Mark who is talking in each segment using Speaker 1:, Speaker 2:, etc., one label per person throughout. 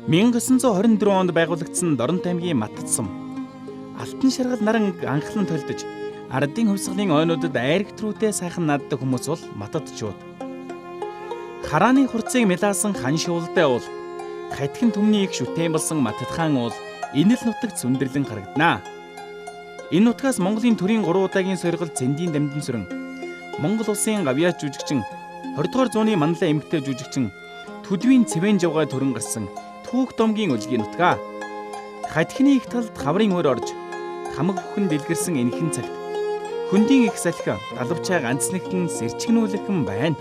Speaker 1: 1924 онд байгуулагдсан Дорнот аймгийн Матад сум. Алтан шаргал наран анхлан толдож, ардын хувьсгалын ойнуудад айрагтрүүтэй сайхан нааддаг хүмүүс бол матадчууд. Харааны хурцыг мэлаасан хан шуулдай уул, хатхин төмний их шүтэн болсон Матад хаан уул энэл нутагт сүндэрлэн харагданаа. Энэ нутгаас Монголын төрийн 3 удаагийн соргил Цэндийн дамжин сүрэн, Монгол улсын гавьяач жүжигчин, 20 дугаар зууны манлай эмэгтэй жүжигчин Төдвийн Цэвэн жавгай төрөн гарсан Түүх домгийн үлгийн нутгаа. Хатхины их талд хаврын өр орж, хамаг бүхэн дэлгэрсэн энэхэн цагт хөндийн их салхи далавчаа ганцнэгтэн сэрчгнүүлэхэн байна.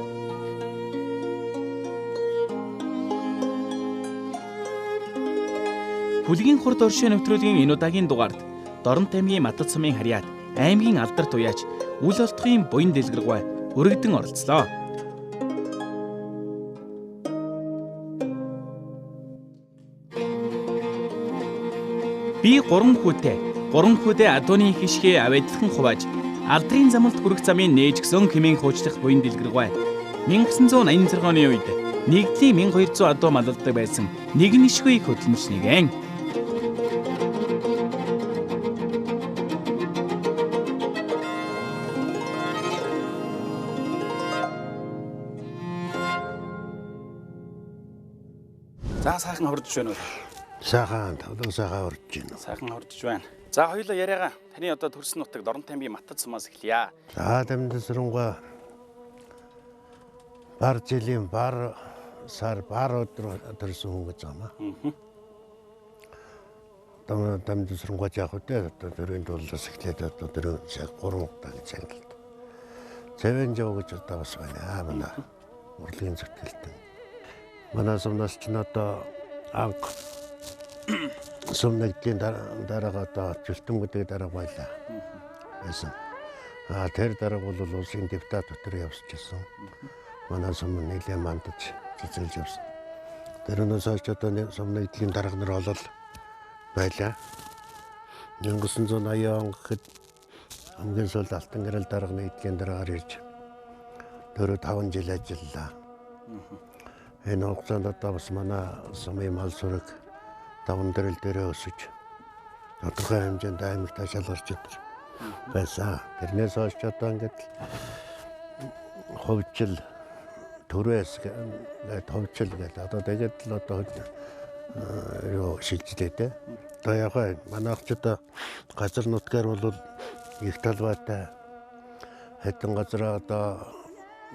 Speaker 1: Хүлгийн хурд оршин нэвтрүүлгийн энэ удаагийн дугаард Дорнот аймгийн Матад сумын харьяат аймгийн алдарт уяач үл олдохын буян дэлгэргуй өргөдөн оролцлоо. Би 3 хүүтэй адууны их ишгээ авэдлхэн хувааж алдрын замалд хүрэх замын нээж гсэн хэмээн хуучлах буян дэлгэргуй 1986 оны үед нэгдлийн 1200 адуу малладаг байсан нэгэн ишгүй хөтлөмж нэгэн. За сайхан хурдж байна уу?
Speaker 2: Сайхан тавлан сайхан хурдж байна.
Speaker 1: Сайхан хурдж байна. За хоёулаа яриагаа таны одоо төрсөн нутаг Дорнот аймгийн Матад сумаас эхлэе.
Speaker 2: За дамжин сүрэнгүй бар жилийн бар сар бар өдөр төрсөн хүн гэж байна. Дамжин сүрэнгүй яг үдээ одоо төрийн дуулаас эхлээд одоо төрийн цаг 3 удаа гэж ангилд. Цэвэн жав гэж одоо бас байна. Манай урлагийн зөвтөлтөн. Манай сумнаас ч одоо анх сум нэгдлийн дараагаа одоо жилтэн дараа байлаа. Байсан. Тэр дараа бол улсын депутат дотор явсчихсан. Манай сум нэлээд мандаж цэцэлж явсан. Тэрнээс хойш одоо сум нэгдлийн дарга нар олол байлаа. 1980 он гэхэд хамгийн сүүлд Алтан гэрэл дарга нэгдлийн дараагаар ирж 4-5 жил ажиллалаа. Энэ хугацаанд одоо бас манай сумын мал сүрэг 5 дэрэл дээрээ өсөж тодорхой хэмжээнд аймагтаа шалгарч байсан. Тэрнээс хойш одоо ингээд ховжил төрөөс ховжил гэдэг одоо тэгээд л одоо юу шилжлээ. Одоо яг манайх ч одоо газар нутгаар бол их талбайтай хэдэн газар одоо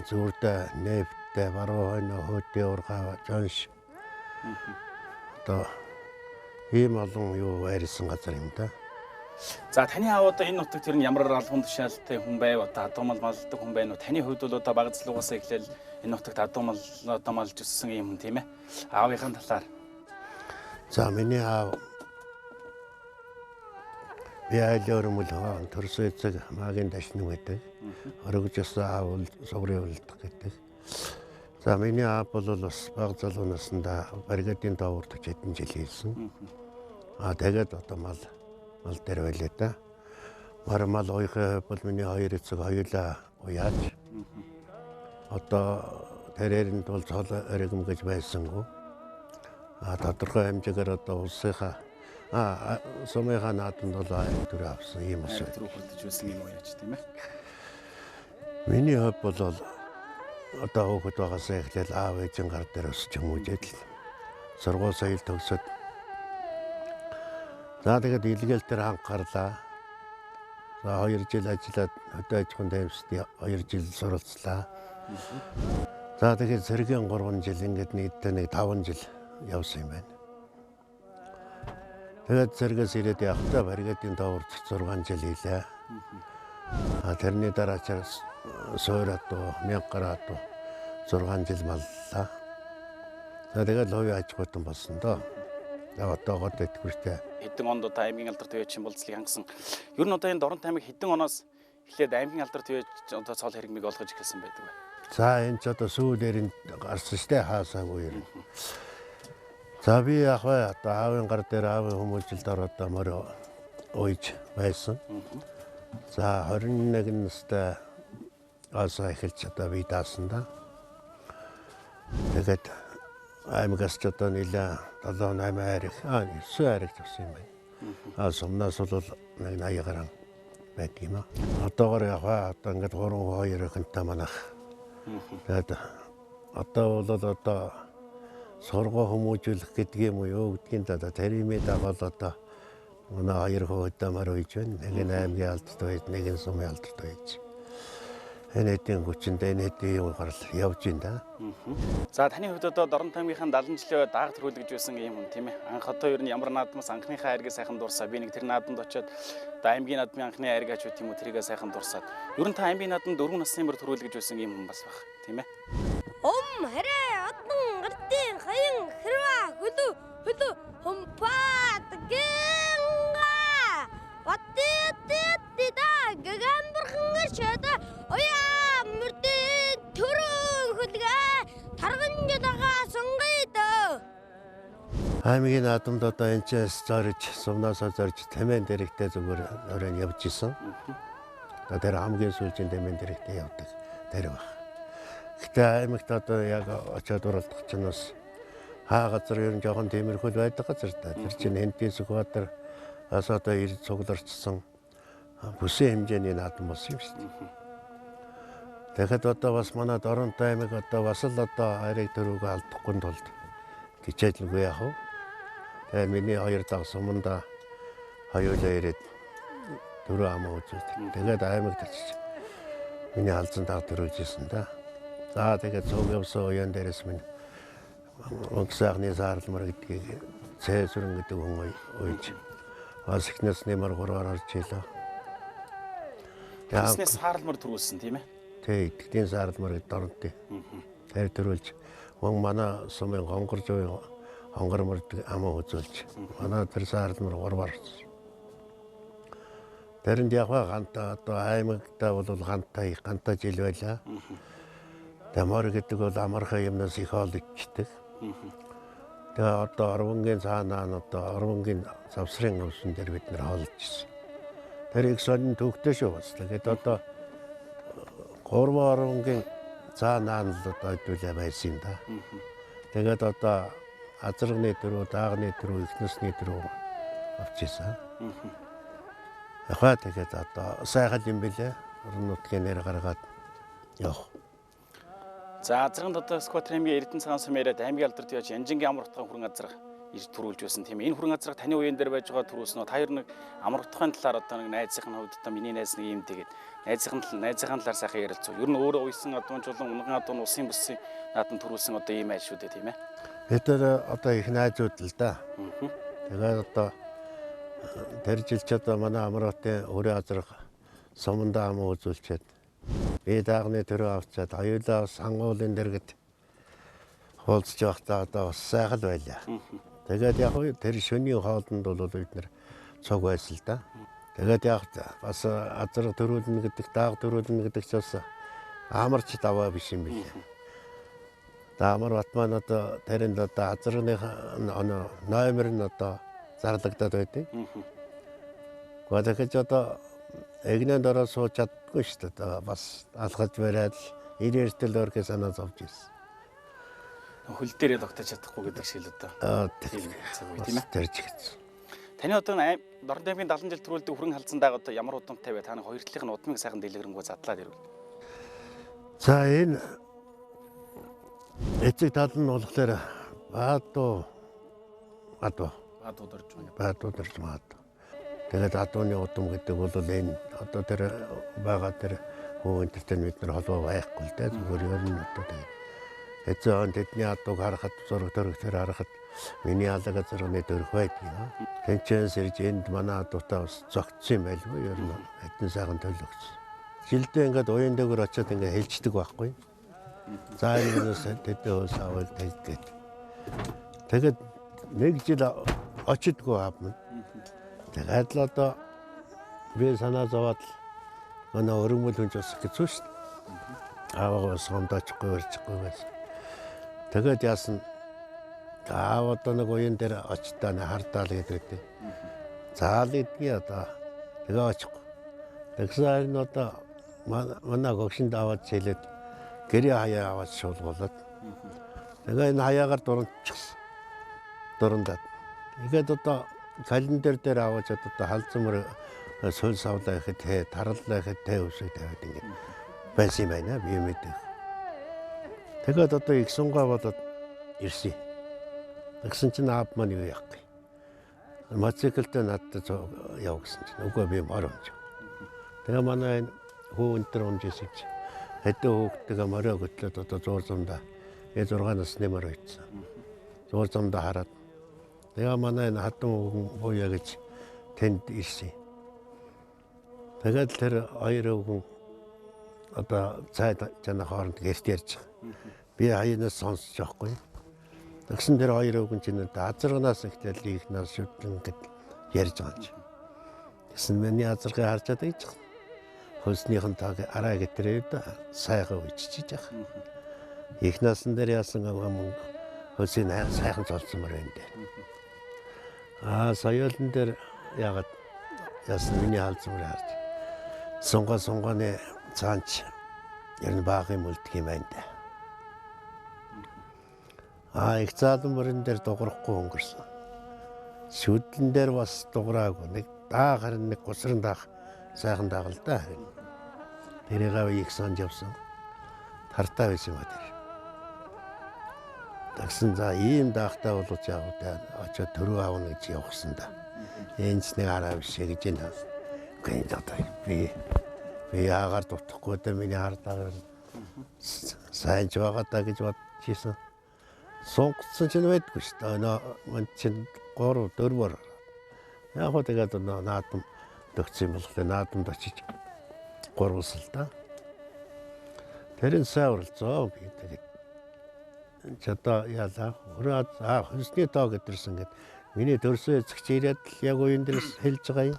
Speaker 2: зүрдэ нефттэй баруун хойно хөөдөө ургаа жонш одоо ийм олон юу байрсан газар юм да.
Speaker 1: За таны аав одоо энэ нутагт тэр нь ямар албан тушаалтай хүн байв одоо адуу мал малдаг хүн байна уу? Таны хувьд бол одоо бага залуугаас эхлээл энэ нутагт адуу мал одоо малж өссөн юм тийм ээ. Аавынхаа талаар.
Speaker 2: За миний аав яалёрмөл төрсөн эцэг магийн дашны гэдэг. Орогжос аав суврын үлдэх гэдэг. За миний аав бол бас бага залуунаасандаа бригадын доовор 40 хэдэн жил хийсэн. Тэгээд одоо мал дээр байлаа да. Мал уяхай бол миний хоёр эцэг хоёулаа уяаж. Одоо тэрээрэнд бол цол өргөм гэж байсангүй. Тодорхой хэмжээгээр одоо улсынхаа сумынхаа нааданд бол төр авсан юм уу?
Speaker 1: Тэр хурдж байсан юм уяаж тийм ээ.
Speaker 2: Миний хувьд бол одоо хөөхд байгаасаа эхлээл аав ээжийн гар дээр өсч хүмүүжээд л сургууль соёл төгсөд. За тэгээд илгээл дээр анхаарлаа. За 2 жил ажиллаад хөдөө аж ахуйн таймсд 2 жил суралцлаа. За тэгээд цэргийн 3 жил ингээд нийтдээ 5 жил явсан юм байна. Тэгээд цэргээс ирээд явахдаа бригадын доовор 6 жил хийлээ. Тэрний дараа сойроод 1000 гараад 6 жил маллаа. Тэгээд лови аж ахуйтан болсон доо. Одоо гот итгэвчтэй.
Speaker 1: Хэдэн онд одоо аймгийн алдарт уяачин болцлыг хангасан. Ер нь одоо энэ Дорнот аймаг хэдэн оноос эхлээд аймгийн алдарт уяач одоо цол хэрмийг олгож эхэлсэн байдаг вэ?
Speaker 2: За энэ ч одоо сүүлээр гарсан штэ хаасаагүй юм. За би яг одоо аавын гар дээр аавын хүмүүжлд ороод морь уйж байсан. За 21 настай асаа эхэлж одоо би даасан да. Тэгээд аймагаас ч одоо нэлээ 7 8 хайрыг 9 хайрыг тавьсан юм байна. Сумнаас бол нэг 80 гаруй байдаг юм аа. Одоогоор яваа одоо ингээд 3 2 хөнтэй манах. Тэгээд одоо бол одоо сургуу хүмүүжүүлэх гэдэг юм уу юу гэдгийг одоо тэриймээ дагал одоо манай 2 хөөдөөмөр үйж байна. Нэг нь аймгийн алдарт байж, нэг нь сумын алдарт байж. Энэ хэдийн хүчиндээ энэ хэдийн юм гарал явж байна да.
Speaker 1: За таны хувьд одоо Дорн таймгийнхаа 70 жилийн дааг төрүүлгэж байсан юм хүн тийм ээ. Анх одоо ер нь ямар наадмаас анхныхаа хайрыг сайхан дурсаа. Би нэг тэр наадамд очиод одоо аймгийн наадмын анхны хайрыг ачуу тийм үү тэрийгээ сайхан дурсаад. Ер нь та аймгийн наадамд 4 насны мөр төрүүлгэж байсан юм хүн бас баг тийм ээ.
Speaker 3: Хэрэ одон гэртийн хаян хэрвээ хөлөө хомпаад гэнга баттида гэгэмбэрхэн шэдэ ояа мөрдөө төрөн хөлгээ тарганждагаа сонгоёдоо.
Speaker 2: Аймгийн наадамд одоо энэ ч зорж сумнаас зорж тамийн дэрэгтэй зүгээр оройн явж исэн. Одоо тэр хамгийн сүүлийн тамийн дэрэгтэй явдаг тэр баг. Гэтэ аймагт одоо яг очиод уралдах чинь бас хаа газар ер нь жоохон тиймэрхүү байдаг газар та. Тэр чинь Хэнтийн Сүхбаатар бас одоо ирд цугларчсан бүсийн хэмжээний наадам болсон юм шүү дээ. Тэгэхэд одоо бас манай Дорн аймаг одоо бас л одоо хайрыг төрөөгөө алдахгүй тулд хичээлгүй яах вэ? Тэгээ миний 2 dag суманда хоёулаа ирээд 4 амаа үзүүлдэг. Тэгээд аймагт очиж миний алзан даг төрүүлж ирсэн да. За тэгээд цог явсан уян дээрээс минь Өнгөсайхны Саарламар гэдгийг Цэсүрэн гэдэг хүн уйж бас ихнээс нэмэр 3-аар орж илаа.
Speaker 1: Бизнес Саарламар төрүүлсэн тийм ээ.
Speaker 2: Тэг итгэлийн Саарламар гэдэг Дорнтой. Тэр төрүүлж мөн манай сумын гонгор зүйн хонгормор амаа үзүүлж манай тэр Саарламар 3-аар орсон. Тэрэнд яг ганта одоо аймагтаа бол ганта жил байлаа. Тамар гэдэг бол амархан юмнаас их ол ичдэг. Тэгээ одоо орвонгийн цаанаа одоо орвонгийн завсрын өвсөн дээр бид нэр хоолж ирсэн. Тэр их сонин төвхтэй шүү бас. Тэгээд одоо 3 орвонгийн цаанаа л одоо хэдүүлээ байсан юм да. Тэгээд одоо азарганы дөрөв, даагны дөрөв, ихнэсний дөрөв авч ирсэн. Яхаа тэгээд одоо сайхан юм билээ. Орон нутгийн нэр гаргаад явах.
Speaker 1: За азарганд одоо Скватрын аймгийн Эрдэнэ цагаан сум яриад аймгийн алдарт яаж Янжингийн амар утгын хүрэн азарга ирж төрүүлж байсан тийм ээ. Энэ хүрэн азарга таны үеийн дээр байж байгаа төрүүлсэн үү? Та ер нь амар утгын талаар одоо нэг найзынхын хувьд одоо миний найз нэг юм тэгээд найзынхын талаар сайхан ярилцв. Ер нь өөрөө уйсан адуунжуулан унган адуун усын бүсийн наадам төрүүлсэн одоо ийм айш шүү дээ тийм ээ.
Speaker 2: Бид одоо их найзууд л да. Тэгээд одоо тэр жил ч одоо манай амралтын өрөө азарга суманда амаа үзүүлчихэд би даагны төрөө авчаад хоёулаа сангуулын дэргэд хуулцж явахдаа одоо бас сайхан байлаа. Тэгээд яг тэр шөнийн хоолнд бол бид нэр цуг байсан л да. Тэгээд яг бас азар төрүүлнэ гэдэг, дааг төрүүлнэ гэдэг ч бас амарч даваа биш юм билээ. Амар батман одоо тэрэнд одоо азарны номер нь одоо зарлагдаад байдیں۔ Гэхдээ одоо эгнэн дөрөө сууж чаддгүй шүү дээ. Бас алхаж бариад ирээртэл өргөө санаа зовж ирсэн.
Speaker 1: Хөл дээрээ тогтож чадахгүй гэдэг шиг л одоо. Тийм ээ.
Speaker 2: Тэрж гэсэн.
Speaker 1: Таны одоо Дорн таймгийн 70 жил төрүүлдэг хүрэн халдсандаа одоо ямар удамтай вэ? Та нэг хоёр талынх нь удмыг сайхан дэлгэрэнгүй задлаад ирвэл.
Speaker 2: За энэ эцэг тал нь болохоор баадууд орж маад. Тэгээд адууны удам гэдэг бол энэ одоо тэр байгаа тэр хүүхэнтэй бид нар холбоо байхгүй л дээ. Зүгээр ер нь одоо тэгээд эцэг тэдний адууг харахад зураг төрөгтөр харахад миний алга зурганы төрөх байдаг. Тэнцэн сэрж энд манай адуутай бас зогтсон юм байлгүй ер нь хэдэн сайхан төлөгч. Жилдээ ингээд уян дээгүүр очиод ингээд хэлждэг байхгүй. За энэс тэдний хөөс авал тэгдэг. Тэгээд нэг жил очидгүй аавна. Тэгээд л одоо би санаа зовоод манай өргөмөл хүнч бас хэцүү шүү дээ. Аавгаа сомдоочихгүй өрчихгүй байсан. Тэгээд яасан аав одоо нэг уян дээр очтаа хардаал гэдэг. Заал идэгий одоо тэгээ очихгүй. Тэгсэн одоо манай гогшинд аваад чилээд гэрээ хаяа аваад шуулгуулад Тэгээ энэ хаяагаар дуранчихсан. Дурандаад. Тэгээд одоо календар дээр аваад одоо халзмар сул савлаа гэхэд тараллаа гэхэд үсэг тавиад ингэ байсан юм байна би мэдээ. Тэгээд одоо их сунгаа болоод ирсэн. Тэгсэн чинь аав маань юу яах вэ? Мотоциклтэй надад яв гэсэн чинь үгүй би моромж. Тэгээ манай хүү өнтер өмжсэн чи хэдэн хүүхдтэйгээ морио хөтлөөд одоо зур замдаа 6 насны морио ийдсэн. Зур замдаа хараад тэгээ манай хатан хүүхэн буяа гэж тэнд ирсэн. Тэгээд тэр хоёр хүүхэн одоо цайд жана хооронд гэрт ярьж байгаа. Би хаянаас сонсож байхгүй. Тэгсэн тэр хоёр хүүхэн чинь азарганаас ихтэл ихнаас шүтлэн гэд ярьж байгаа юм чи. Тэгсэн миний азаргыг харчаад ийж байгаа. Хөлснийхэн таг араа гэтрээд сайхан үчиж байгаа. Ихнаас нь дээр яасан юм хөлсийн сайхан цолцмор байна дээ. Соёлн дээр ягаад яасан миний халзмар харж. Сонгоны цаанч ер нь баахан үлдэх юм байна дээ. Их заалан мөрөн дээр дуграхгүй өнгөрсөн. Шүдлэн дээр бас дуграагүй. Нэг харин нэг гусран даах сайхан даgal да. Тэрийг их санаж явсан. Тартай байсан ба тэр. Тэгсэн за ийм даахтай болооч яав да. Очоод төрөө аавна гэж явсан да. Энд нэг араа биш гэж энэ. Гэхдээ одоо би яагаар дутахгүй да миний хардаагаар сайн ч байгаа да гэж бодчихсон. Сонгоцсон ч байдгүй шүү дээ. Мөн чинь 3-4-оор. Яг хөө тэгээд наадам төгсөн юм болохгүй наадамд очиж гурвсал та. Тэрэн сайварлцоо би тэгээд. Чата яалаа. Хөлсний тоо гэдэрсэн гэд миний төрсөн эцэгч ирээд яг уян дээрс хэлж байгаа юм.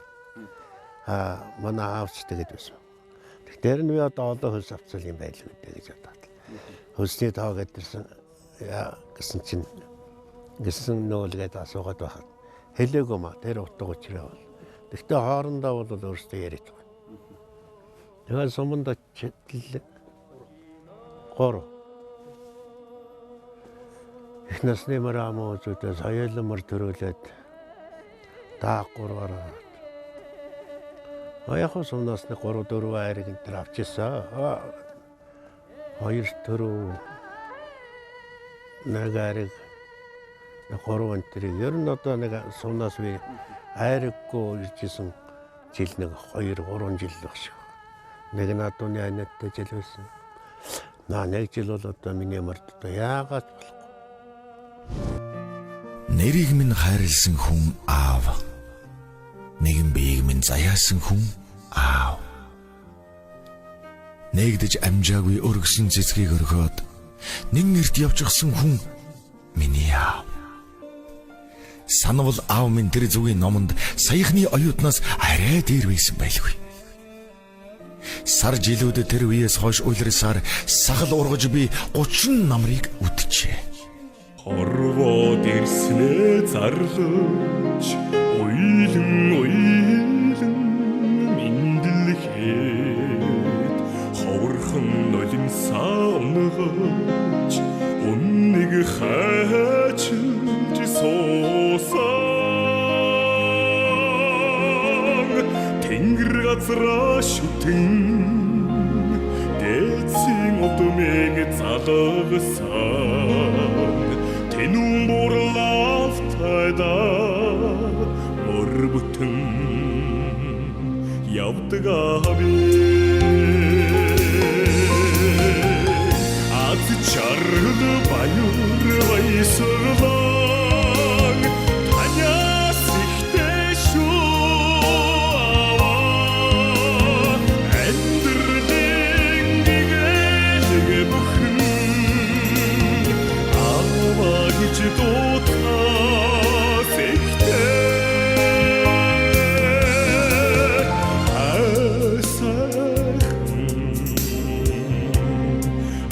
Speaker 2: Манай аавч тэгээд байсан. Тэгэхээр нь би одоо олон хөлс авцал юм байл гэдэг гэж бодоод. Хөлсний тоо гэдэрсэн гэсэн чинь гисэн нөөлгээд асуугаад байхад хэлээгүй маа тэр утга учраа бол. Гэхдээ хоорондоо бол өөрсдөө яриад байгаа. Тэгээд суманд очил 3 их насны мараа зүйтэй соёлмор төрүүлээд даахгүй яг сумнаас 3-4 айрыг энэ төр авчихсан. 2 төрөө нэг айрыг 3 энтрийг ер нь одоо нэг сумнаас би айраггүй иржсэн жил нэг 2-3 жил баг шиг. Нэг надууны айнаттай жил байсан. Нэг жил бол одоо миний март одоо яагаад болохгүй.
Speaker 4: Нэрийг минь хайрлсан хүн аав. Нэгэн биеийг минь заяасан хүн аав. Нэгдэж амжаагүй өргөсөн цэцгийг өргөөд нэгэн эрт явчихсан хүн миний аав. Санавал аав минь тэр зүгийн номонд саяхны оюутнаас арай дээр байсан байлгүй. Сар жилүүдэд тэр үеэс хойш улирсаар сахал ургаж би 30 намрыг үтжээ.
Speaker 5: Хорвоод ирснээ зарлаж уйлан мэндэлхэд ховорхон нулимсаа унгаж үннийг хайчилж суусан тэнгэр газраа шүтэн дээдсийн удмыг залгасан тэнүүн бурлаалтайда мөрбөтөн явдаг аби аз чаргал баяр баясгалан танаас ихтэй шүү амьдралын гэгээлэг бүхэн гэж дутаас ихтэй асах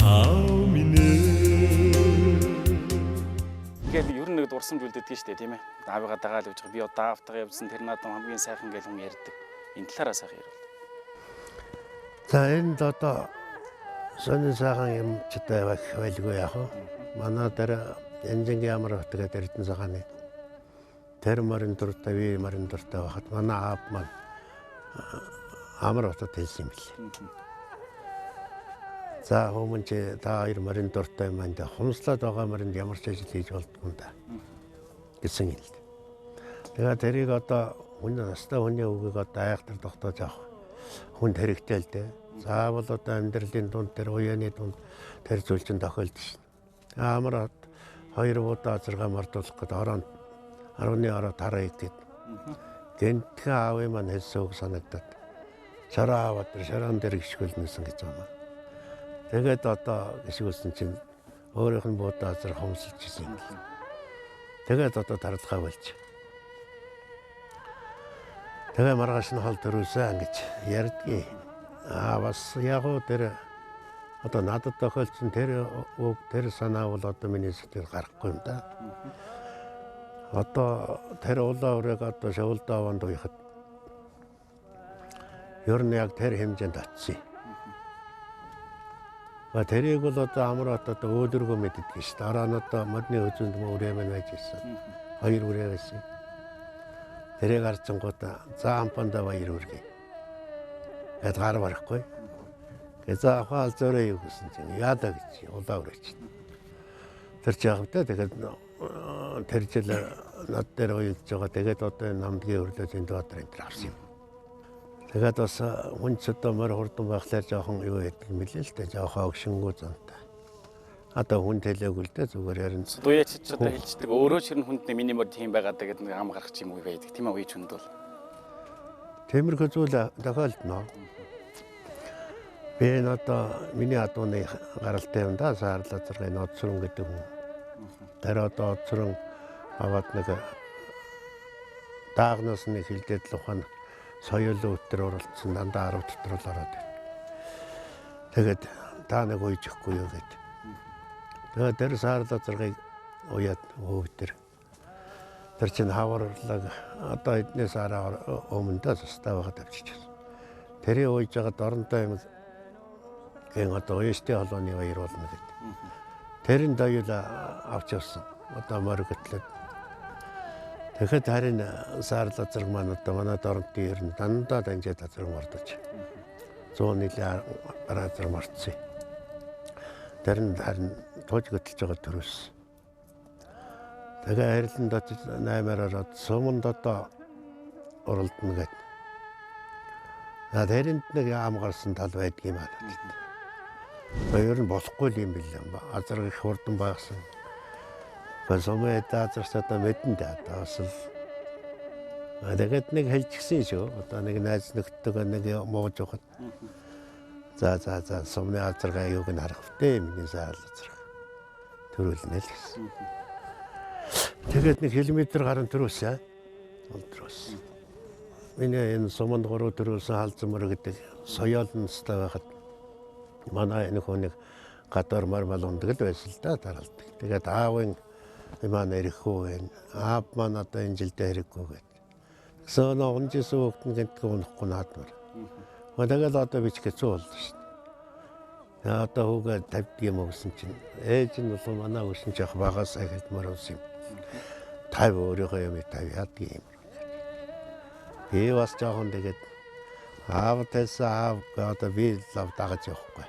Speaker 5: аминэ.
Speaker 1: Ингээл ер нь нэг дурсамж үлддэг шүү дээ тийм ээ. Аавыгаа дагаал явж байгаа. Би одоо аавтайгаа явсан тэр наадам хамгийн сайхан гэж хүн ярьдаг. Энэ талаараа сайхан ярил.
Speaker 2: За энд одоо сонин сайхан юм ч одоо байлгүй яах вэ? Манай дээр Янжингийн амар хотгээд Эрдэнэ цагааны тэр морин дуртай, ви морин дуртай байхад манай аав маань амар хотод хэлсэн юм билээ. За хүмүүс чи та хоёр морин дуртай юм байна. Хумслаад байгаа моринд ямар ч ажил хийж болдгүй юм да гэсэн юм л. Тэгээ тэрийг одоо хүн настай хүний үгийг одоо айхтар тогтоож авах хүн хэрэгтэй л дээ. Заавал одоо амьдралын дунд тэр уяаны дунд тэр зүйл чинь тохиолдсон шин. Амар хот 2 удаа азаргаа мартуулах гээд ороонд 10-ны ороо тараа идэв. Гэнтхэн аавын маань хэлсэн үг санагдаад шараа аваад шараан дээр гიშгүүлнэсэн гэж байна. Тэгээд одоо гიშгүүлсэн чинь өөрийнх нь буудаа азар хомсолж ирсэн юм. Тэгээд одоо тарлахаа болж. Тэгээ маргааш нь хол төрүүлсэн гэж ярьдгийг. Бас яг уу тэр одоо надад тохиолдсон тэр үг тэр санаа бол одоо миний сэтгэл гарахгүй юм да. Одоо тэр улаан өрөөг одоо шавуулдааванд уяхад ер нь яг тэр хэмжээнд очив. Тэрийг бол одоо амар одоо өөдрөгөө мэддэг шүү дээ. Дараа нь одоо модны үзэнд үрээ мэн байж ирсэн. 2 үрээ байсан. Тэрийг харцангуудаа за ампанда баяр үргээ. Гэт гар барахгүй. Гэ за хаал зөрөө юу гэсэн чинь яада гэж улаан өрөөч. Тэр жаахтай тэгээд тэр жил над дээр уйлж байгаа. Тэгээд одоо намдгийн өрлөөж энэ дотор энэ авсан юм. Тэгээд бас хүн ч одоо морь хурдан байхлаар жоохон юу гэдэг юм билээ л дээ. Жоохон огшингуу зантай. Одоо хүн тэлээгүй л дээ зүгээр ярин.
Speaker 1: Дуяач ч одоо хэлждэг. Өөрөө ширэн хүнд миний морь тийм байгаад тэгээд нэг ам гарах юм уу байдаг. Тийм ээ үеч хүнд бол.
Speaker 2: Тиймэрхүү зүйл тохиолдно. Би энэ одоо миний адууны гаралтай юм да. Саарлаа зэрэг ноцрон гэдэг хүн. Тэр одоо ноцрон аваад нэг даагнаас нэг хилдээд л ухаан соёлын өтөр оролцсон дандаа 10 дотор л ороод байна. Тэгээд та нэг уйжихгүй юу гэдэг. Тэгээд тэр саарлаа зэрэг уяад өвтөр. Тэр чинь хаварлаг одоо эдний сараа өмнө дэ сустаа байгаад авчижсэн. Тэрийг уйж байгаад оронтой юм гэн одоо уяштай холооны баяр болно гэдэг. Тэрэн даюула авч явсан. Одоо морготлоод. Тэгэхэд харин саарлаа зэрэг маань одоо манай дорнтын ер нь дандаа данжаад азар мордож. 100 нилийн бараазар морцсон. Тэр нь харин тууж хөтлж байгаа төрөөс. Тэгээ хариланд очиж 8-аар ороод суманд одоо оролдоно гэдэг. Тэрэнд нэг ам гарсан тал байдгийм аа. Ер нь болохгүй юм билээ. Азар их хурдан байгсан. Сумын азарсаа мэдэн даа. Бас л тэгээд нэг хэлчихсэн шүү. Одоо нэг найз нөхдөг нэг мууж явахад. За сумны азаргаа юуг нь харах втэ миний саал азар. Төрүүлнэ л гэсэн. Тэгээд нэг километр гарan төрөөсөө. Төрөөс. Миний энэ суманд 3 төрөөсөн халзмөр гэдэг соёолностой байхад манай энэ хүнийг гадар мармал ундаг л байсан л да даралдаг. Тэгээд аавын иман эрэхүү байна. Аав маань одоо энэ жилдээ хэрэггүй гэдэг. Гэсэн онжсэн хүүхдэн гэнтгүй унахгүй наадмар. Тэгээд одоо бичгэцүү болно шүү дээ. Одоо хүүгээ тавьдаг юм гэсэн чинь ээж нь бол манай өсөн жоох багаас ахилмаар ус юм. 50 өөрийнхөө юм тавьяад юм. Би бас жоохон тэгээд аав тайсан аав одоо би лав дагаж явахгүй.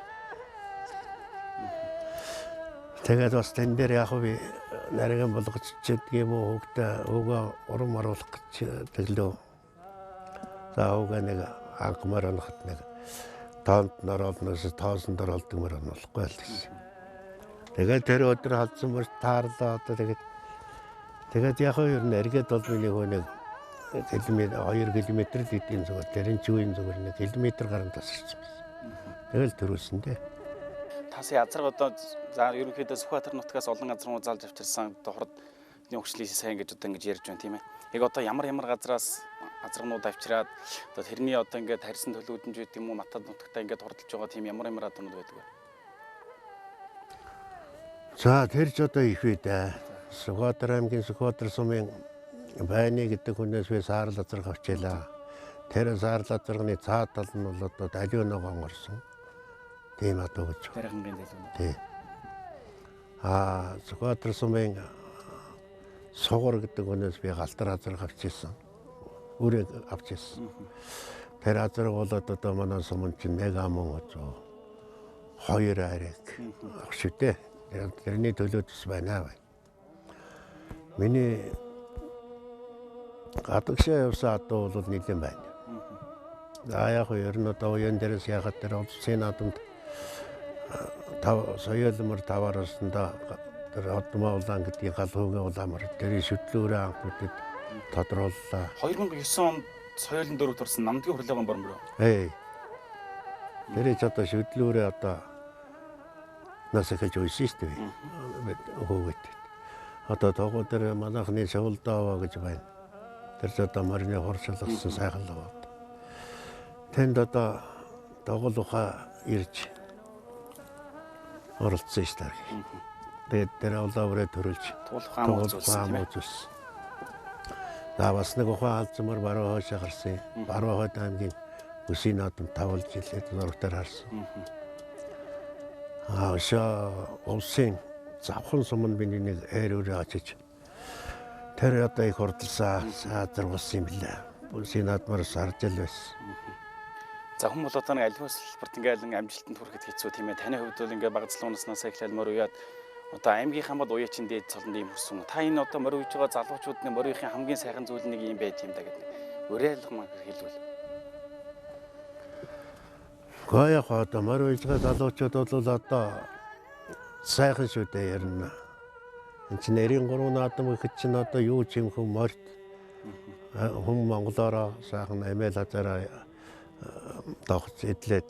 Speaker 2: Тэгээд бас тэн дээр яг би нарийн болгоч чаддаг юм уу хүүхдээ өвгөө урам оруулах гэж тэглөө. За өвгөө нэг анхмаар онохот нэг тоонд нороолноос тоосон дөрөлдөг мөр болохгүй л гэсэн. Тэгээд тэр өдөр халдсан мөр таарлаа одоо тэгээд яг хоёр нь эргээд бол миний хөө нэг километр 2 км л идэв зүгээр тэрэн чүүийн зүгээр нэг километр гарan тасарч байсан. Тэгэл төрүүлсэн дээ.
Speaker 1: Тасын азар одоо за ерөнхийдөө Сүхбаатар нутгаас олон газар руу залж авчирсан дохорд хөгжлийс сайн гэж одоо ингэж ярьж байна тийм ээ. Яг одоо ямар газраас азаргнууд авчираад одоо тэрний одоо ингээд харьсан төлөвлөмж гэдэг юм уу матад нутагтаа ингээд хурдлж байгаа тийм ямар адуунууд байдаг вэ?
Speaker 2: За тэр ч одоо их үү дээ. Сүхбаатар аймгийн Сүхбаатар сумын байны гэдэг хүнээс би саарл азарг авчаалаа. Тэр саарл азаргны цаа тал нь бол одоо далионогоо орсон. Тийм одоо гэж.
Speaker 1: Тархингийн залуу.
Speaker 2: Тий. Сүхбаатар сумын сугар гэдэг өнөөс би галтар азар авч ирсэн. Үрээ авч ирсэн. Тэр азар болоод одоо манай сумын чинь 1 амун одоо 2 ариг авах шүү дээ. Тэрний төлөөс байна. Миний гадагшаа явсан одоо бол нэлээд байна. Яг ер нь одоо уян дээрээс яхад тэр улсын наадамд соёлмор таваараснда тэр одмоо улаан гэдгийг галуугийн улаамар тэр шүтлөөрөө анхнуудад тодрууллаа.
Speaker 1: 2009 онд соёлын дөрөвт орсон намдгийн хурлаагийн борон мөрөө.
Speaker 2: Тэр ч одоо шүтлөөрөө одоо насахаж үйсэн шүү дээ. Хөөгээд. Одоо тогоо тэр манайхны шавлдаава гэж байна. Тэр ч одоо морины хоршлогсон сайхан л байна. Тэнд одоо тоглоха ирж оролцсон шүү дээ. Тэгээд тэр улаавраа төрүүлж туулахаан үзсэн. Бас нэг ухаан алзмар баруун хойшоо гарсан. Баруун хойд аймгийн Өсийн наадам тавлж илээд зурагтаар харсан. Улсын завхан суманд миний нэг eerүүрээ очиж тэр одоо их хурдлсан заргуулсан юм билээ. Өсийн наадмаар сарж л байсан.
Speaker 1: За хүмүүс одоо нэг аливаа салбарт ингээл амжилтанд хүрэхэд хэцүү тийм ээ. Таны хувьд бол ингээ багцлан унаснаас эхлээл мөр уяад одоо аймгийнхаа бол уяачин дээд цолонд ийм хүссэн. Та энэ одоо мөр үйж байгаа залуучуудны мөрийнхээ хамгийн сайхан зүйл нэг юм байт юм да гэдэг. Уриалгамаа хэлвэл.
Speaker 2: Гая хата мөр үйж байгаа залуучууд бол одоо сайхан шүү дээ ярина. Энд чинь 93 наадам гэхэд чинь одоо юу ч юм хүм морд хүм монголоор сайхан амиал хазаараа тогц идлээд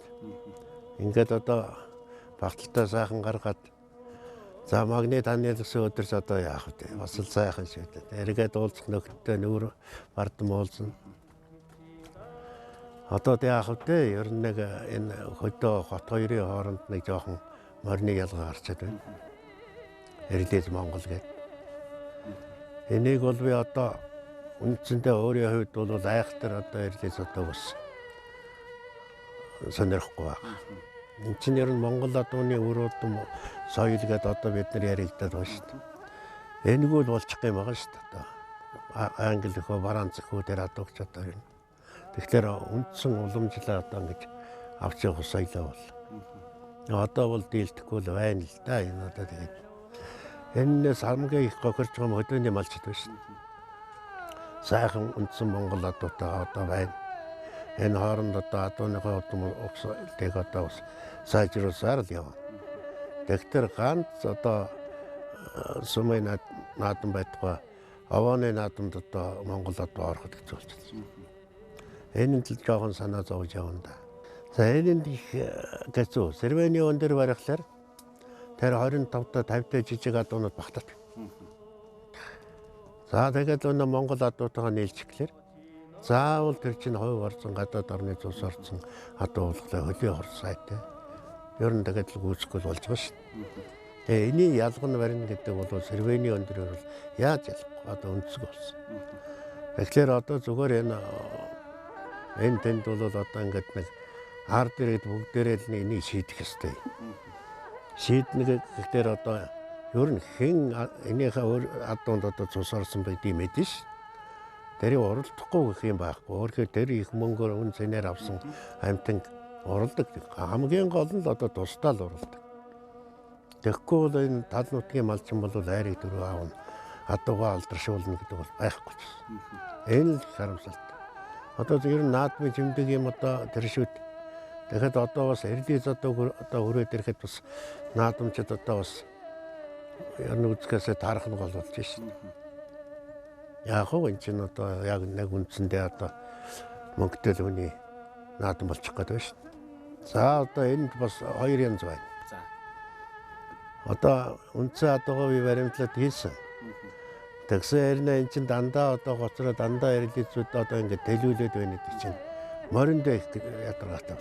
Speaker 2: ингээд одоо багталтаа сайхан гаргаад за магнит анил гэсэн өдөрс одоо яах вэ? Бас л сайхан шүү дээ. Эргээд уулзах нөхдөд нүүр бардам уулзна. Одоо яах вэ? Ер нь нэг энэ хөдөө хот хоёрын хооронд нэг жоохон морины ялгаа гарчаад байна. Эрлээс Монгол гэдэг. Энийг бол би одоо үндсэндээ өөрийн хувьд бол айхтар одоо эрлээс одоо бас сонирхгүй байна. Энд чинь ер нь Монгол адууны өрөөдөн соёл гэдэг одоо бид нар яригдаад байна шүү дээ. Энэгүй л болчих юм байгаа шүү дээ. Англи хөө бараан зөхөө дээр адууч одоо юм. Тэгэхээр үндсэн уламжлаа одоо ингэж авч явах соёлоо бол. Одоо бол дийлдэхгүй л байна л да энэ одоо тэгээд. Энэс хамгийн их гохирч байгаа хөдөөний малчд байна шүү дээ. Сайхан үндсэн Монгол адуутай одоо байна. Энэ хооронд одоо адууныхаа удам угсыг одоо бас сайжруулсаар л явна. Тэгэхээр ганц одоо сумын наадам байтугай овооны наадамд одоо Монгол адуу ороход гэж болж байна. Энэ л жоохон санаа зовж явна да. За энэ их гэцүү Сэрвэний өн дээр барихлаар тэр 25 та 50 та жижиг адуунууд багтаад. За тэгээд өнөө Монгол адуутайгаа нийлчихлээр заавал тэр чинь хувь орсон гадаад орны цус орсон адуу уулгалаа хөлийн хорсайтай. Ер нь тэгээд л гүйцэхгүй болж байгаа шүү дээ. Эний ялга нь барина гэдэг бол Сэрвэний өн дээр бол яаж ялахгүй одоо өнцөг болсон. Тэгэхээр одоо зүгээр энэ тэнд бол одоо ингээд нэг ард ирээд бүгдээрээ л нэг шийдэх ёстой. Шийднэ гэхээр одоо ер нь хэн энийхээ адуунд одоо цус орсон байдгийг мэдэн ш. Тэрийг уралдахгүй гэх юм байхгүй. Өөрөөр тэр их мөнгөөр үн цэнээр авсан амьтан уралдаг. Хамгийн гол нь л одоо тусдаа л уралдаг. Тэгэхгүй бол энэ тал нутгийн малчин бол айрыг дөрөв аавна. Адуугаа алдаршуулна гэдэг бол байхгүй ч. Энэ л харамсалтай. Одоо ер нь наадмын жимдэг юм одоо тэр шүүд. Тэгэхэд одоо бас эрлиз одоо хүрээд ирэхэд бас наадамчид одоо бас ер нь үзэхээсээ таарах нь гол болж шин. Яг хөө энэ чинь одоо яг нэг үндсэндээ одоо мөнгөтэй л үний наадам болчих гээд байна шин. За одоо энд бас хоёр янз байна.
Speaker 1: За.
Speaker 2: Одоо үндсэн адуугаа би баримтлаад хийсэн. Тэгсэн хэрнээ эн чинь дандаа одоо гоцроо дандаа эрлизүүд одоо ингээд төлөвлөд байна гэдэг чинь мориндоо их ядаргаатай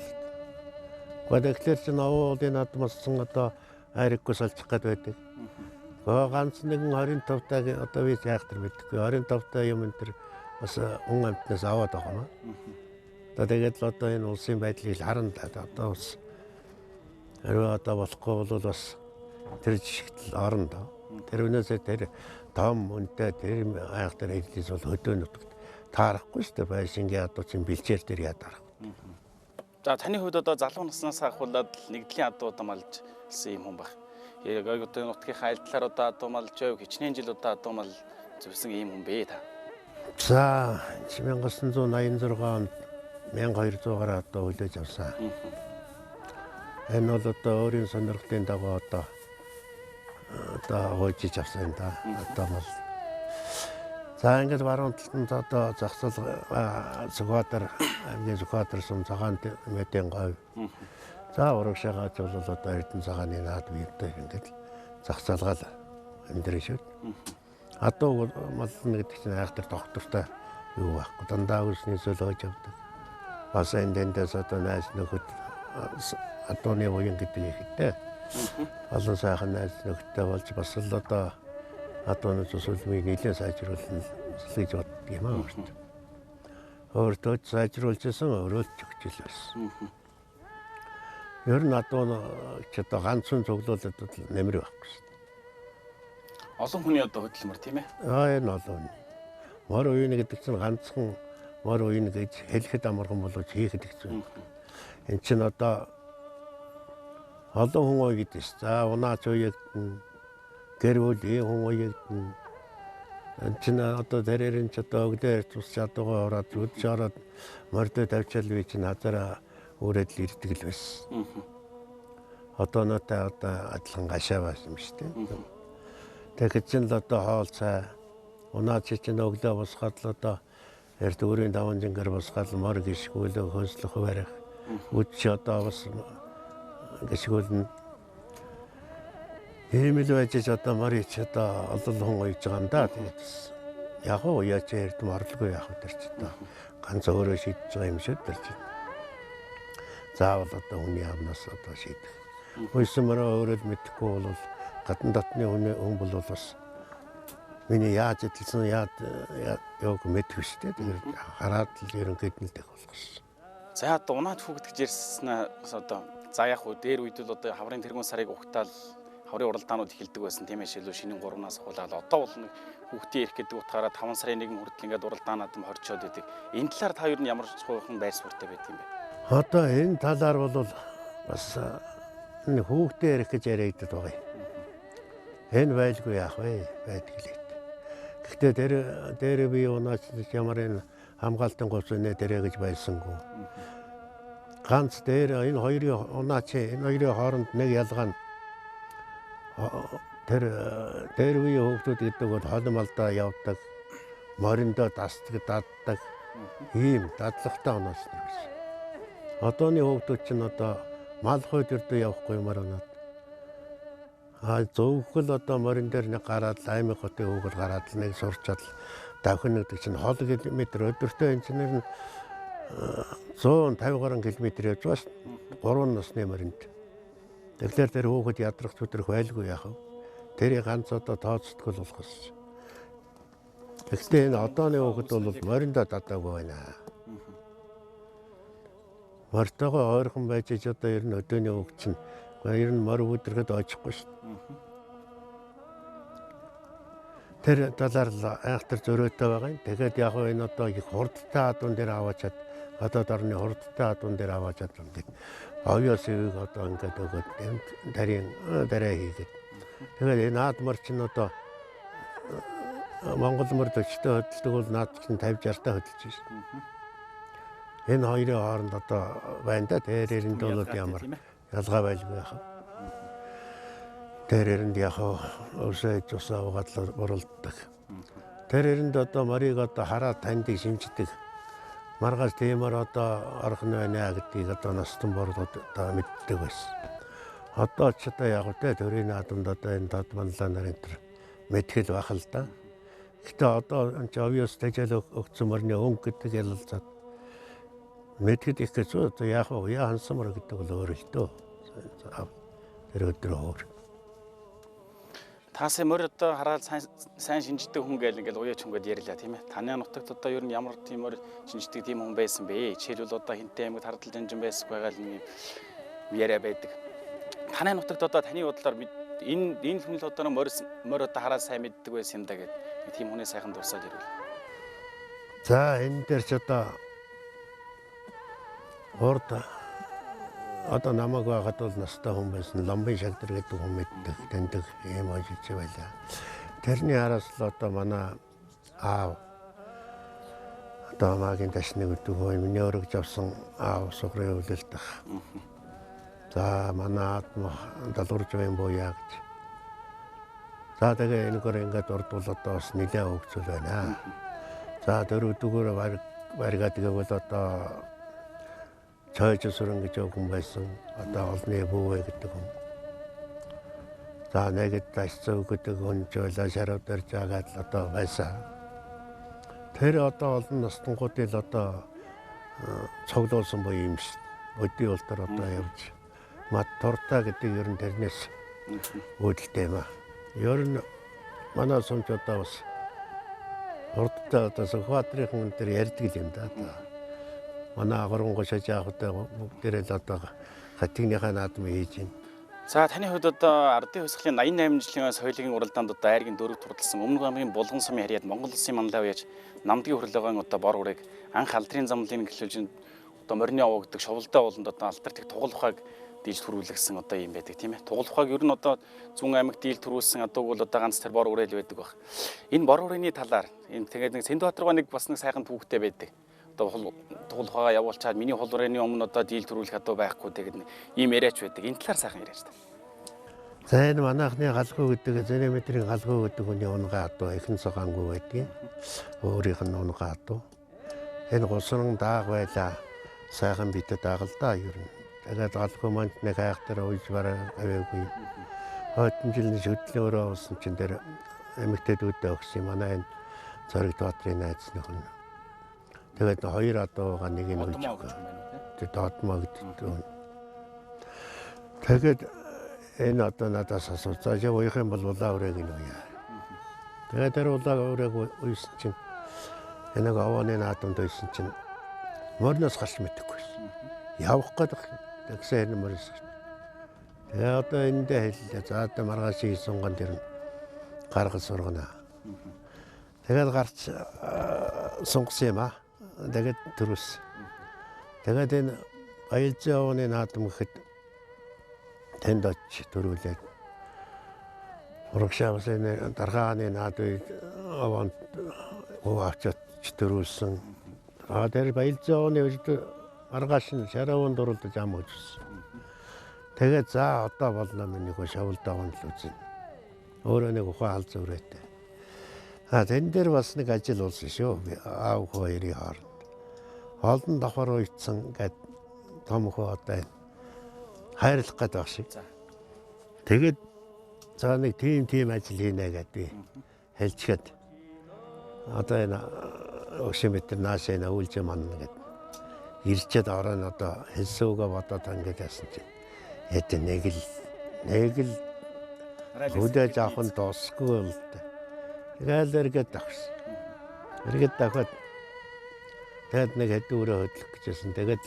Speaker 2: байна. Тэгэхээр чинь овоолын наадмасан одоо айрэггүй салчих гээд байдаг. Ганц нэгэн 25 таг одоо би яахтар мэдгүй 25 та юм энэ төр бас хүн амтнаас аваад байгаа юм. Одоо тэгээд л одоо энэ улсын байдлыг харна да одоо бас Хэрвээ одоо болохгүй бол бас тэр жишгтэл орно доо. Тэр үнээсээ тэр том үнэтэй тэр айхтар хэлээс бол хөдөө нутагт таарахгүй шүү дээ. Байшингийн адуу чинь бэлчээр тэр ядарах.
Speaker 1: За таны хувьд одоо залуу наснаас ахуулаад нэгдлийн адуу дамалжсан юм хүн баг. Яг одоо нутгийн айлтлаар одоо адуу малж байв хичнээн жил одоо адуу мал зүвсэн ийм хүн бэ та.
Speaker 2: За 1986 онд 1200-аар одоо хүлээж авсан. Энэ бол одоо өөрийн сонирхлын дагуу одоо хойжиж авсан юм да. Одоо бол за ингээд баруун талд одоо зах зээл Сүхбаатар аймгийн Сүхбаатар сум цагаан мэдэн говь. За урагшаагач бол одоо Эрдэнэ цагааны наад биетэй ингээд зах залгаал амьдрын шүү. Адуу мална гэдэг чинь айхтар доктортой юу байхгүй дандаа үсний солиож авдаг. Бас эндээс одоо найз нөхөд адууны уян гэдэг ихтэй. Олон сайхан найз нөхөдтэй болж бас л одоо адууны төсөлмийг нэлээд сайжруулна гэж боддог юм аа. Өөртөө сайжруулж исэн өөрөө ч өгч л байсан. Ер нь адуу ч одоо ганцхан цуглуулад нэмэр байхгүй шүү.
Speaker 1: Олон хүний одоо хөдөлмөр тийм ээ.
Speaker 2: Энэ олон. Мор уян гэдэг чинь ганцхан мор уян гэж хэлэхэд амархан болооч хийхэд хэцүү. Энд чинь одоо олон хүн уян гэдэг чинь за унаач уягдана. Гэр бүлийн хүн уягдана. Энд чинь одоо тэрээр нь ч одоо өглөө тус чадгаа ороод үдж ороод мордо тавьчаал би чинь хазаараа үрээд л ирдэг л байсан. Одоо нөтэ одоо адилхан гашаа байсан юм шүү дээ. Тэгэхээр чинь л одоо хоол цай унаач чинь өглөө босгаад л одоо эрт өөрийн даван жингээр босгаад мор гიშгүүлээ хөнслөх барих. Үдч одоо бас гიშгүүлнэ. Ийм л байж одоо морич одоо олон хүн уйж байгаа юм да. Тэгээд яг уу яач эрт морлгүй яг тэр ч одоо ганц өөрөө шийдэж байгаа юм шүү дээ чи. Заавал одоо хүний амнаас одоо шийдэх. Хөөсмөрөө өөрөө л мэдэхгүй бол гадна дотны хүн бол бас миний яаж идэлсэн яг мэдгүй шүү дээ. Тэгээд хараад л ерөнхийд нь л дэх болох шээ.
Speaker 1: За одоо унаад хүүгдэж ирснээс одоо за яг уу дээр үед л одоо хаврын тэргуун сарыг ухтаал хаврын уралдаанууд эхэлдэг байсан тийм ээ шилүү шинийн 3-наас хуулаад одоо бол нэг хүүхдийн ирэх гэдэг утгаараа 5 сарын 1 хүртэл ингээд уралдаанаад юм хорчоод идэг. Энэ талаар та юу ямар цохойхон байр суурьтай байдаг юм бэ?
Speaker 2: Одоо энэ талаар бол бас энэ хүүхдээ ирэх гэж яриад байгаа юм. Энэ байлгүй яах вэ? Байдаг л ээ. Гэхдээ дээр би унаач ямар энэ хамгаалтын гоцны дээрэ гэж байсангүй. Ганц дээр энэ хоёрын унаач энэ хоёрын хооронд нэг ялгаа нь тэр дээр үе хүүхдүүд гэдэг бол холмалдаа явдаг, мориндоо дасдаг, даддаг ийм дадлагтай унаач нэг байсан. Одооны хүүхдүүд чинь одоо мал хойд өрдөө явахгүй юмар унаад. Зөвхөн одоо морин дээр нэг гараад аймаг хотын хүүхэд гараад нэг сурчаад давхин гэдэг чинь хол километр өдөртөө энэ чинь 150 гаруй километр явж байна. 3 насны моринд. Тэгэхээр тэр хүүхэд ядрах зүтрэх байлгүй яах вэ? Тэрийг ганц одоо тооцдгол болохос. Гэхдээ энэ одооны хүүхэд бол мориндоо дадаагүй байна. Мортогоо ойрхон байж одоо ер нь өдөөний хүүхэд чинь ер нь мор өдөргөд очихгүй шүү. Тэр талаар айхтар зөрөөтэй байгаа юм. Тэгээд яг энэ одоо их хурдтай адуун дээр аваачаад гадаад орны хурдтай адуун дээр аваачаад ингээд овёс ивэг одоо ингээд өгöd дарийн дараа хийгээд. Тэгээд энэ наадмар чинь одоо Монгол мөр төчтэй хөдөлдөг бол наад чинь 50-60 та хөдөлж байна. Энэ хоёрын хооронд одоо байна да. Тэрээрэнд бол ямар ялгаа байлгүй яах вэ? Тэрээрэнд яг өсөж усаа угаад уралддаг. Тэрээрэнд одоо морийг одоо хараад таньдаг шинждэг. Маргааш тиймэр одоо орхон байна гэдгийг одоо настан борлууд одоо мэддэг байсан. Одоо ч одоо яг тэ төрийн наадамд одоо энэ дадманлаа нарын тэр мэдхэл байх л да. Гэтэ одоо энэ овёс тэжэл өгцөн морины өнгө гэдэг ялалцаад мэдхэд их гэж одоо яг уяа хансамар гэдэг бол өөр л дөө. Тэр өдрөө өөр.
Speaker 1: Тасаа мөр одоо хараад сайн шинждэг хүн гээл ингээл уяач хүн гээд ярьлаа тийм ээ. Таны нутагт одоо ер нь ямар тиймэр шинждэг тийм хүн байсан бэ? Жишээлбэл одоо хинтээ аймагт хардал жанжин байсан байгаа л нэг яриа байдаг. Танай нутагт одоо таны бодлоор энэ хүн л одоо морь одоо хараад сайн мэддэг байсан юм да гэдэг тийм хүний сайхан дурсаад ирвэл.
Speaker 2: За энэ дээр ч одоо урд одоо намайг байгаад бол настай хүн байсан. Ломбын шагдар гэдэг хүн мэддэг, таньдаг юм ажиж байлаа. Тэрний араас л одоо манай аав одоо магийн ташныг өгдөг хөө миний өргөж авсан аав сухрын өвлөлтөх. За манай атма далуурж байна бояа гэж. За тэгээ энэгээр ингээд урдвал одоо бас нэлээд хөгжөл байна. За дөрөвдүгээр баригаад гэвэл одоо чойж сүрэн гэж хүн байсан. Одоо олны бүүвэ гэдэг хүн. За нэгэд тасцоо гэдэг хүн ч байлаа шарав дээр жагаад л одоо байсан. Тэр одоо олон настангуудыг одоо цуглуулсан буюу юм шүү. Өдний ултар одоо явж мат торта гэдэг ер нь тэрнээс үүдэлтэй юм аа. Ер нь манай сумч одоо бас урдтай одоо Сүхбаатарын тэр ярьдаг юм да. Манай агрангуй шажаахтай бүгдээрээ л одоо хатигныхаа наадам хийж байна.
Speaker 1: За таны хувьд одоо ардын хувьсгалын 88 жилийн соёлын уралдаанд одоо айргийн дөрөв турдалсан Өмнөг аймгийн Булган сумын харьяад Монгол Улсын манлай уяж намдгийн хөрлөгийн одоо бор үрэг анх алдрын замлын эхлүүлж одоо морины овоо гэдэг шовлдоо ууланд одоо алдарт тугал ухааг дийлж төрүүлсэн одоо юм байдаг тийм ээ. Тугал ухааг ер нь одоо Зүүн аймагт дийл төрүүлсэн одоо бол одоо ганц тэр бор үрээл байдаг баг. Энэ бор үрээний талаар энэ тэгээд нэг Сэндбаатаргаа нэг бас нэг сайхан түүхтэй байдаг. Одоо тугал ухаагаа явуулчаад миний хол урээний өмнө одоо дийл төрүүлэх адуу байхгүй тэгээд ийм яриач байдаг. Энэ талаар сайхан яриач та.
Speaker 2: За энэ манайхны галгүй гэдэг зэнэметрийн галгүй гэдэг хүний унгаа адуу ихэнх цагаангүй байдгийг. Өөрийнх нь унгаа адуу. Энэ госрон дааг байлаа. Сайхан бидэд дагалдаа ер нь. Тэгээд галгүй манд нэг хайхтар уйж бараа аваагүй. Хойдон жилийн шүтлэн өрөө болсон чинь тэр эмэгтэйдүүдээ өгсөн манай энэ Зориг Баатрын найзных нь. Тэгээд хоёр адуугаа нэг нь үлж өгөө. Тэр доотмоо гэдэг. Тэгээд энэ одоо надаас асууж за явах юм бол улаа өрөөг нь уяа. Тэгээд тэр улаа өрөөг уйсан чинь энэ авааны наадамд уйсан чинь морноос гарч мэдэггүйсэн. Явах гэдэг тэгсэн морис. Тэгээ одоо эндээ хэллээ. За одоо маргааш хийсунган тэр гаргал сургана. Тэгээд гарч сунгасан юм аа. Тэгээд төрөөс. Тэгээд энэ баялзын авааны наадам гэхэд тэнд очиж төрүүлээд урагшаавс энэ даргааны наадыг аваад авчиж төрүүлсэн. Тэр баялзын авааны үед маргааш нь шаравын дурлаж ам өгсөн. Тэгээд за одоо болно миний хөө шавлдаа гонл үзэн. Өөрөө нэг ухаан хал зүрээтэй. Тэн дээр бас нэг ажил болсон шүү. Аав хоёрын хооронд. Олон давхар уйдсан гэд том хөө одоо хайрлах гэдэг баг шиг. Тэгээд за нэг тийм ажил хийнэ гэдэг хэлчихэд одоо энэ өшөмтер наашаа нүүлж манна гэдэг. Ирчээд орон одоо хэлсүүгээ бодоод ингэж яасан чинь. Эд нэг л хүдэж авах нь дуусгүй л дээ. Тэгэл эргээд давсан. Эргээд давхад тэгээд нэг хэдүүрээ хөдлөх гэжсэн. Тэгээд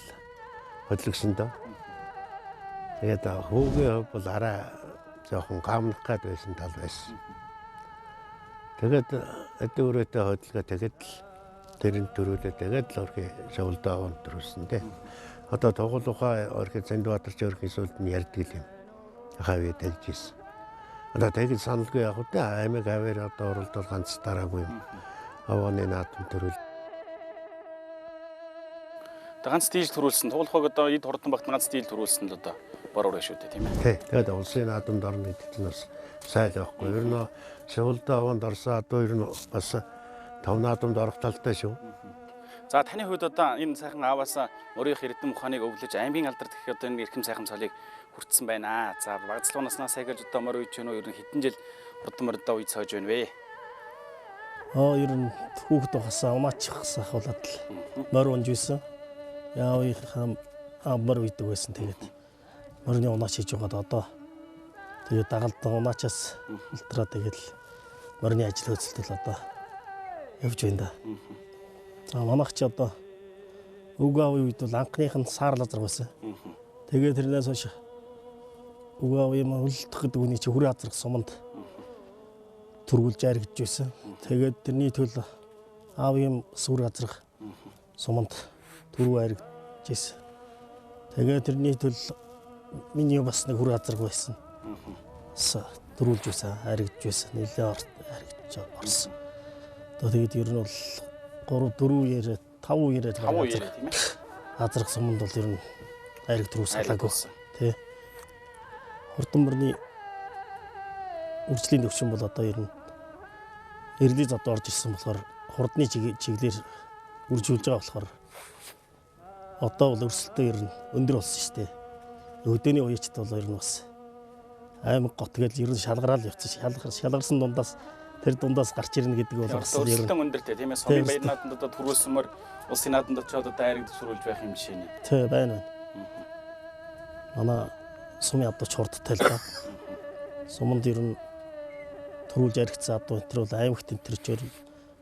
Speaker 2: хөдлөгсөн дөө. Тэгээд хүүгийн хувь бол арай жоохон гамнах гад байсан тал байсан. Тэгээд хэдүүрээтэй хөдлөгөө тэгээд тэрэн төрүүлээ тэгээд л орхи шавлдаа аван төрүүлсэн дээ. Одоо тугал ухаа орхи Сэндбаатарч орхи сүлд нь ярьдаг юм. Хавь тэгж ийсэн. Одоо тэгээд саналгүй яг үү аймаг аваар одоо оролдол ганц дараагүй юм. Авааны наадам төрүүл.
Speaker 1: Ганц дийл төрүүлсэн. Тугал ухааг одоо эд хурдан багт ганц дийл төрүүлсэн л одоо бор ураа шүү дээ тийм ээ.
Speaker 2: Тий. Тэгээд улсын наадамд орно гэдэг нь бас сайн байхгүй. Ер нь шавлдаа аванд орсон одоо ер нь бас тав наадамд орох талтай шүү.
Speaker 1: За таны хувьд одоо энэ сайхан ааваасаа өөрийнх эрдэм ухааныг өвлөж аймгийн алдарт гэх одоо энэ эрхэм сайхан цолыг хүртсэн байна. За багцлуу наснаас эхэлж одоо морь үйж гэнэ үү? Ер нь хэдэн жил хурдан морьдоо үйж сойж байна вэ?
Speaker 6: Ер нь хүүхэд ухасаа умаачихсан хавлаад л морь унж байсан. Яавынхаа морь үйдэг байсан тэгээд морины унаач хийж байгаа одоо тэгээд дагалдан унаачаас илтраа тэгээд морины ажил хөдөлтөл одоо явж байна да. За манайх ч одоо өг аавын үед бол анхных нь саар лазар байсан. Тэгээд тэрнээс хойш Өвөө аваа юм хөлдөх гэдэг үний чи хүрээ азрах суманд төрүүлж аригдж байсан. Тэгээд тэрний төлөө аав юм сүр азрах суманд төрөө аригдж байсан. Тэгээд тэрний төлөө миний бас нэг хүрээ азрах байсан. Төрүүлж байсан, аригдж байсан. Нилээ аригдж орсон. Тэгээд ер нь бол 3 4 яриа 5 яриа
Speaker 1: тийм ээ.
Speaker 6: азрах суманд бол ер нь ариг төрөө салаагүй тий. Хурдан мөрний үржлийн төвшин бол одоо ер нь эрдий зад орж ирсэн болохоор хурдны чиглэлээр үржүүлж байгаа болохоор одоо бол өрсөлдөө ер нь өндөр болсон шүү дээ. Өдөөний уяачд бол ер нь бас аймаг гот гэж ер нь шалгараал явцсан. Шалгарсан дундаас тэр дундаас гарч ирнэ гэдэг бол бас ер нь
Speaker 1: өрсөлдөөн өндөртэй тийм ээ. Сумын баяр нааданд одоо төрүүлсэнмөр улсын нааданд очиод одоо айраг төсрүүлж байх юм жишээ нэ.
Speaker 6: Тий байна. Манай сумын адууч хурдтай л да. Суманд ер нь төрүүлж аригдсан адуу энэ бол аймагт энтерчээр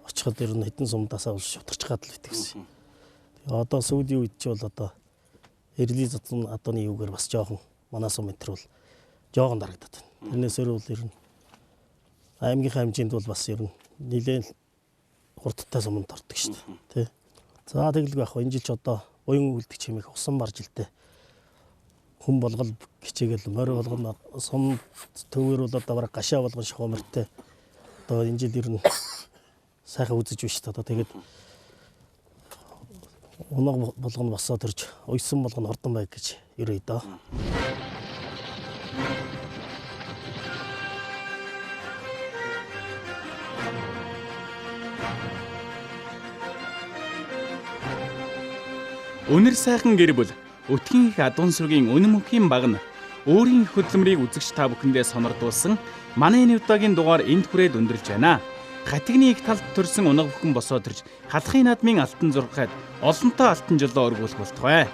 Speaker 6: очиход ер нь хэдэн сумдаасаа бол шутарч гад л битгсэн. Тэгээ одоо сүүлийн үед ч бол одоо эрлийн зам адууны юугаар бас жоохон манай сум энтер бол жоохон дарагдаад байна. Тэрнээсээр бол ер нь аймгийн хэмжээнд бол бас ер нь нэлээд хурдтай суманд ордог шүү дээ. Тэ. За тэгэлгүй яг энэ жил ч одоо буян үлдэх чимээх усан бар жилдээ хүн болгол хичээгээл морь болгоно сум төвөр бол одоо бараг гашаа болгон шохомортой одоо энэ жил ер нь сайхан үзэж байна шүү дээ. Одоо тэгээд унаг болгоно босоо төрж уйсан болгоно хордон байг гэж ерөөй доо.
Speaker 1: Өнөр сайхан гэр бүл өтгийн их адуун сүргийн үнэн мөнхийн баг нь өөрийн их хөдөлмөрийг үзэгч та бүхэндээ сонирдуулсан манай энэ удаагийн дугаар энд хүрээд өндөрлж байна. Хатигны их талд төрсэн унаг бүхэн босоо төрж хадахын наадмын алтан зургахад олонтоо алтан жолоо өргүүлэх болтугай.